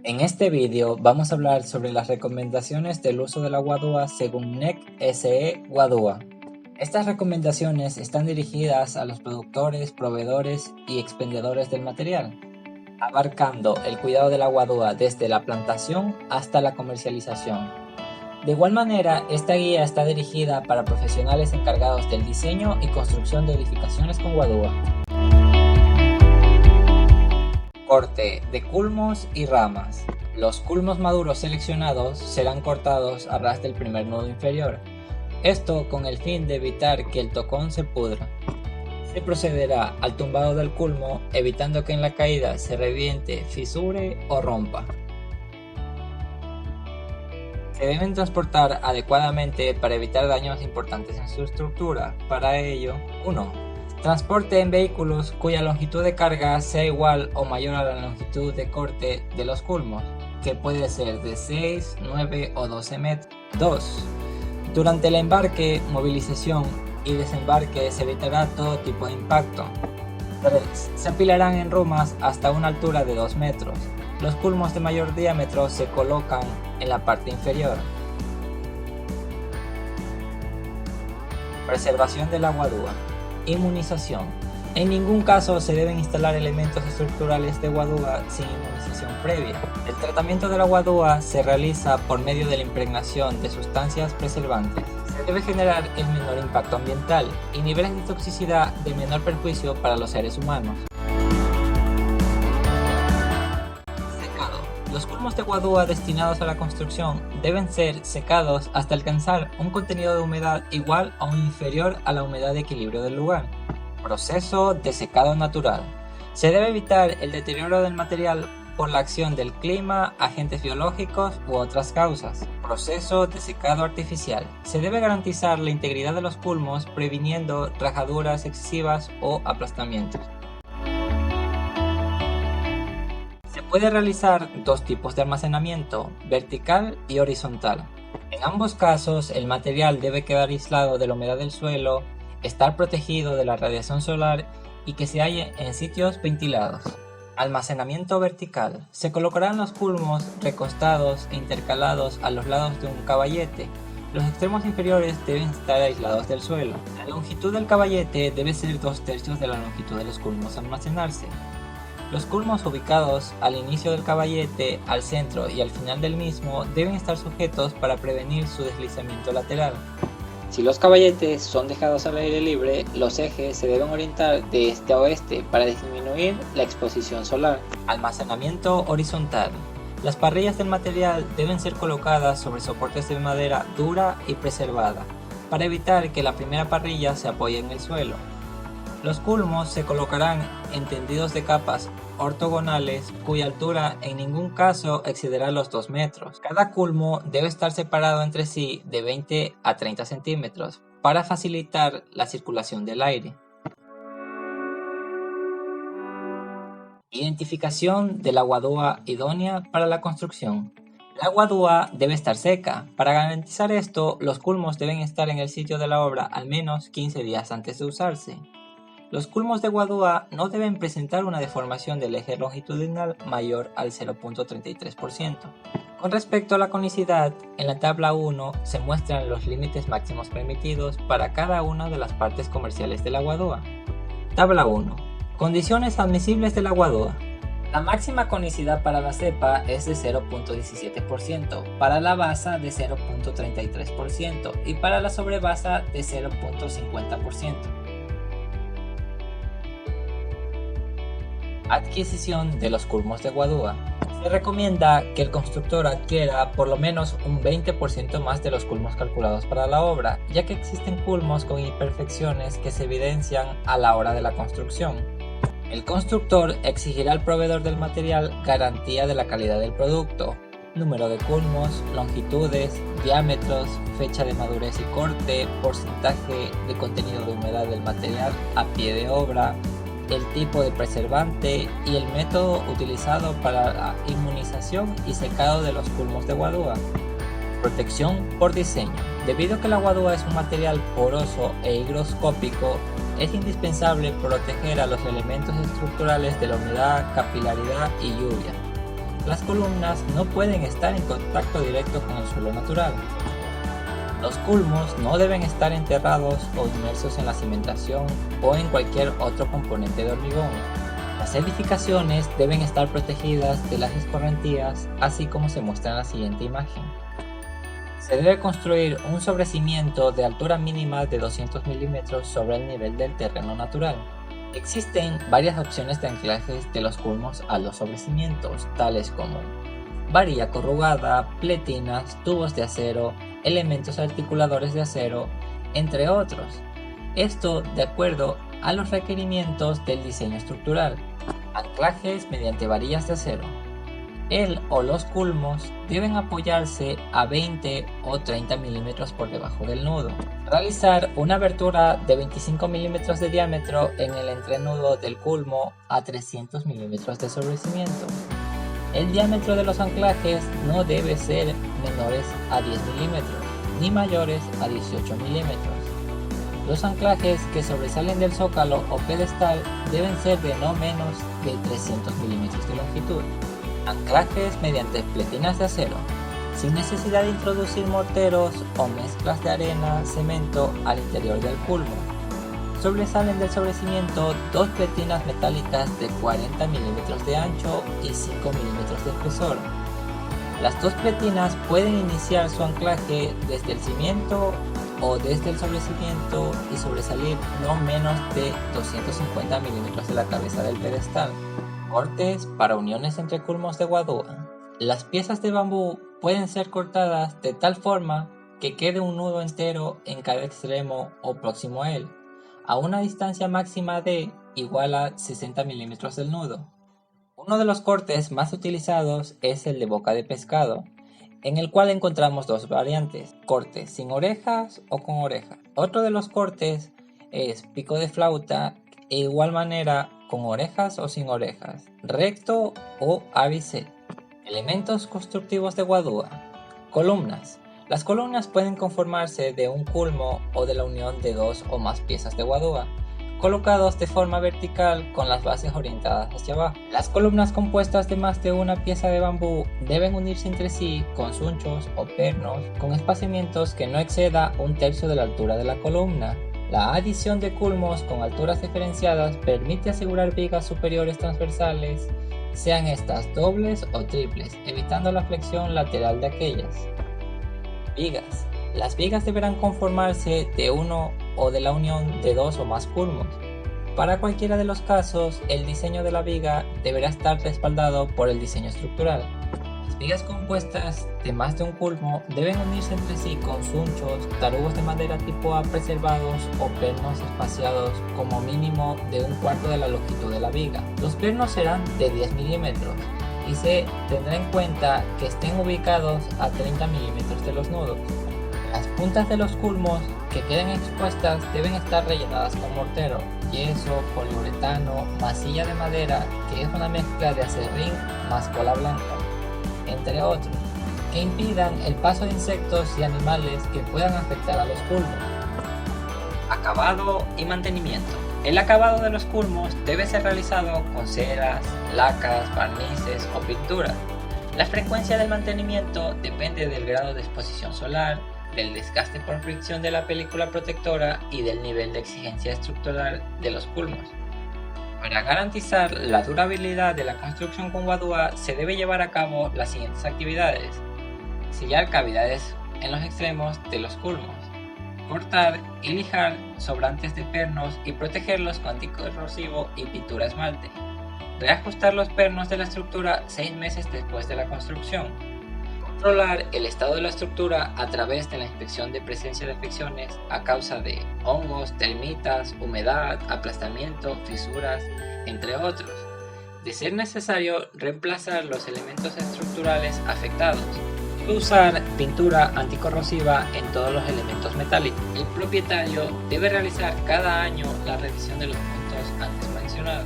En este vídeo vamos a hablar sobre las recomendaciones del uso de la Guadua según NEC SE Guadua. Estas recomendaciones están dirigidas a los productores, proveedores y expendedores del material, abarcando el cuidado de la Guadua desde la plantación hasta la comercialización. De igual manera, esta guía está dirigida para profesionales encargados del diseño y construcción de edificaciones con Guadua. Corte de culmos y ramas. Los culmos maduros seleccionados serán cortados a ras del primer nudo inferior, esto con el fin de evitar que el tocón se pudra. Se procederá al tumbado del culmo, evitando que en la caída se reviente, fisure o rompa. Se deben transportar adecuadamente para evitar daños importantes en su estructura. Para ello, 1. Transporte en vehículos cuya longitud de carga sea igual o mayor a la longitud de corte de los culmos, que puede ser de 6, 9 o 12 metros. 2. Durante el embarque, movilización y desembarque se evitará todo tipo de impacto. 3. Se apilarán en rumas hasta una altura de 2 metros. Los culmos de mayor diámetro se colocan en la parte inferior. Preservación de la Guadua. Inmunización. En ningún caso se deben instalar elementos estructurales de Guadua sin inmunización previa. El tratamiento de la Guadua se realiza por medio de la impregnación de sustancias preservantes. Se debe generar el menor impacto ambiental y niveles de toxicidad de menor perjuicio para los seres humanos. Los culmos de Guadua destinados a la construcción deben ser secados hasta alcanzar un contenido de humedad igual o inferior a la humedad de equilibrio del lugar. Proceso de secado natural. Se debe evitar el deterioro del material por la acción del clima, agentes biológicos u otras causas. Proceso de secado artificial. Se debe garantizar la integridad de los culmos previniendo rajaduras excesivas o aplastamientos. Puede realizar dos tipos de almacenamiento, vertical y horizontal. En ambos casos, el material debe quedar aislado de la humedad del suelo, estar protegido de la radiación solar y que se halle en sitios ventilados. Almacenamiento vertical. Se colocarán los culmos recostados e intercalados a los lados de un caballete. Los extremos inferiores deben estar aislados del suelo. La longitud del caballete debe ser 2/3 de la longitud de los culmos a almacenarse. Los culmos ubicados al inicio del caballete, al centro y al final del mismo deben estar sujetos para prevenir su deslizamiento lateral. Si los caballetes son dejados al aire libre, los ejes se deben orientar de este a oeste para disminuir la exposición solar. Almacenamiento horizontal. Las parrillas del material deben ser colocadas sobre soportes de madera dura y preservada, para evitar que la primera parrilla se apoye en el suelo. Los culmos se colocarán en tendidos de capas ortogonales cuya altura en ningún caso excederá los 2 metros. Cada culmo debe estar separado entre sí de 20 a 30 centímetros para facilitar la circulación del aire. Identificación de la Guadua idónea para la construcción. La Guadua debe estar seca. Para garantizar esto, los culmos deben estar en el sitio de la obra al menos 15 días antes de usarse. Los culmos de Guadua no deben presentar una deformación del eje longitudinal mayor al 0.33%. Con respecto a la conicidad, en la tabla 1 se muestran los límites máximos permitidos para cada una de las partes comerciales de la Guadua. Tabla 1. Condiciones admisibles de la Guadua. La máxima conicidad para la cepa es de 0.17%, para la basa de 0.33% y para la sobrebasa de 0.50%. Adquisición de los culmos de Guadua. Se recomienda que el constructor adquiera por lo menos un 20% más de los culmos calculados para la obra, ya que existen culmos con imperfecciones que se evidencian a la hora de la construcción. El constructor exigirá al proveedor del material garantía de la calidad del producto, número de culmos, longitudes, diámetros, fecha de madurez y corte, porcentaje de contenido de humedad del material a pie de obra, el tipo de preservante y el método utilizado para la inmunización y secado de los culmos de Guadua. Protección por diseño. Debido a que la Guadua es un material poroso e higroscópico, es indispensable proteger a los elementos estructurales de la humedad, capilaridad y lluvia. las columnas no pueden estar en contacto directo con el suelo natural. Los culmos no deben estar enterrados o inmersos en la cimentación o en cualquier otro componente de hormigón. Las edificaciones deben estar protegidas de las escorrentías, así como se muestra en la siguiente imagen. Se debe construir un sobrecimiento de altura mínima de 200 milímetros sobre el nivel del terreno natural. Existen varias opciones de anclajes de los culmos a los sobrecimientos, tales como varilla corrugada, pletinas, tubos de acero, elementos articuladores de acero, entre otros. Esto de acuerdo a los requerimientos del diseño estructural. Anclajes mediante varillas de acero. El o los culmos deben apoyarse a 20 o 30 milímetros por debajo del nudo. Realizar una abertura de 25 milímetros de diámetro en el entrenudo del culmo a 300 milímetros de sobrecimiento. El diámetro de los anclajes no debe ser menores a 10 milímetros ni mayores a 18 milímetros. Los anclajes que sobresalen del zócalo o pedestal deben ser de no menos de 300 milímetros de longitud. Anclajes mediante pletinas de acero, sin necesidad de introducir morteros o mezclas de arena, cemento al interior del culmo. Sobresalen del sobrecimiento dos pletinas metálicas de 40 milímetros de ancho y 5 milímetros de espesor. Las dos pletinas pueden iniciar su anclaje desde el cimiento o desde el sobrecimiento y sobresalir no menos de 250 milímetros de la cabeza del pedestal. Cortes para uniones entre culmos de guadúa. Las piezas de bambú pueden ser cortadas de tal forma que quede un nudo entero en cada extremo o próximo a él, a una distancia máxima de igual a 60 milímetros del nudo. Uno de los cortes más utilizados es el de boca de pescado, en el cual encontramos dos variantes: corte sin orejas o con orejas. Otro de los cortes es pico de flauta, e igual manera con orejas o sin orejas, recto o ABC. Elementos constructivos de guadúa. Columnas. Las columnas pueden conformarse de un culmo o de la unión de dos o más piezas de guadúa, colocados de forma vertical con las bases orientadas hacia abajo. Las columnas compuestas de más de una pieza de bambú deben unirse entre sí con sunchos o pernos con espaciamientos que no exceda un tercio de la altura de la columna. La adición de culmos con alturas diferenciadas permite asegurar vigas superiores transversales, sean estas dobles o triples, evitando la flexión lateral de aquellas. Vigas. Las vigas deberán conformarse de uno o de la unión de dos o más culmos. Para cualquiera de los casos, el diseño de la viga deberá estar respaldado por el diseño estructural. Las vigas compuestas de más de un culmo deben unirse entre sí con sunchos, tarugos de madera tipo A preservados o pernos espaciados como mínimo de un cuarto de la longitud de la viga. Los pernos serán de 10 milímetros y se tendrá en cuenta que estén ubicados a 30 milímetros de los nudos. Las puntas de los culmos que queden expuestas deben estar rellenadas con mortero, yeso, poliuretano, masilla de madera, que es una mezcla de acerrín más cola blanca, entre otros, que impidan el paso de insectos y animales que puedan afectar a los culmos. Acabado y mantenimiento. El acabado de los culmos debe ser realizado con ceras, lacas, barnices o pinturas. La frecuencia del mantenimiento depende del grado de exposición solar, del desgaste por fricción de la película protectora y del nivel de exigencia estructural de los culmos. Para garantizar la durabilidad de la construcción con guadúa se debe llevar a cabo las siguientes actividades: sellar cavidades en los extremos de los culmos, cortar y lijar sobrantes de pernos y protegerlos con anticorrosivo y pintura esmalte, reajustar los pernos de la estructura 6 meses después de la construcción, controlar el estado de la estructura a través de la inspección de presencia de afecciones a causa de hongos, termitas, humedad, aplastamiento, fisuras, entre otros. De ser necesario, reemplazar los elementos estructurales afectados. Usar pintura anticorrosiva en todos los elementos metálicos. El propietario debe realizar cada año la revisión de los puntos antes mencionados.